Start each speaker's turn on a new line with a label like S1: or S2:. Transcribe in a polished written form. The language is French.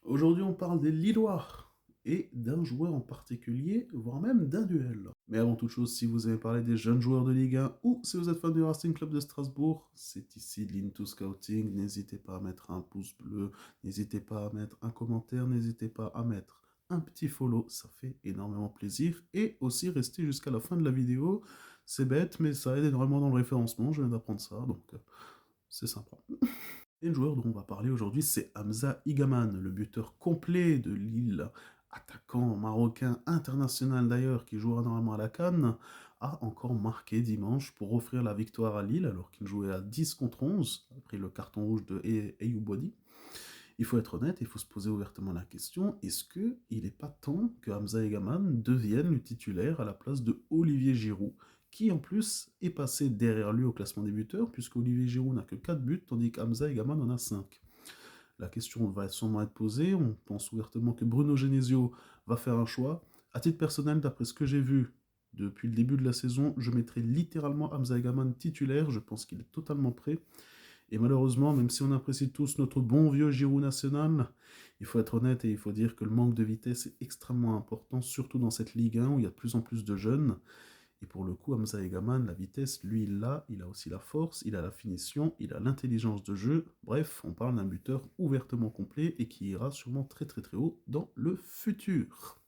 S1: Aujourd'hui, on parle des Lillois et d'un joueur en particulier, voire même d'un duel. Mais avant toute chose, si vous avez parlé des jeunes joueurs de Ligue 1 ou si vous êtes fan du Racing Club de Strasbourg, c'est ici l'Into Scouting. N'hésitez pas à mettre un pouce bleu, n'hésitez pas à mettre un commentaire, n'hésitez pas à mettre un petit follow, ça fait énormément plaisir. Et aussi rester jusqu'à la fin de la vidéo. C'est bête, mais ça aide énormément dans le référencement, je viens d'apprendre ça, donc c'est sympa. Et le joueur dont on va parler aujourd'hui, c'est Hamza Igaman, le buteur complet de Lille, attaquant marocain international d'ailleurs, qui jouera normalement à la CAN, a encore marqué dimanche pour offrir la victoire à Lille, alors qu'il jouait à 10 contre 11, après le carton rouge de Ayoub Boadi. Il faut être honnête, il faut se poser ouvertement la question, est-ce qu'il n'est pas temps que Hamza Egaman devienne le titulaire à la place de Olivier Giroud, qui en plus est passé derrière lui au classement des buteurs, puisque Olivier Giroud n'a que 4 buts, tandis qu'Hamza Egaman en a 5. La question va sûrement être posée, on pense ouvertement que Bruno Genesio va faire un choix. À titre personnel, d'après ce que j'ai vu depuis le début de la saison, je mettrai littéralement Hamza Egaman titulaire, je pense qu'il est totalement prêt. Et malheureusement, même si on apprécie tous notre bon vieux Giroud national, il faut être honnête et il faut dire que le manque de vitesse est extrêmement important, surtout dans cette Ligue 1 où il y a de plus en plus de jeunes. Et pour le coup, Hamza Egaman, la vitesse, lui, il a aussi la force, il a la finition, il a l'intelligence de jeu. Bref, on parle d'un buteur ouvertement complet et qui ira sûrement très très très haut dans le futur.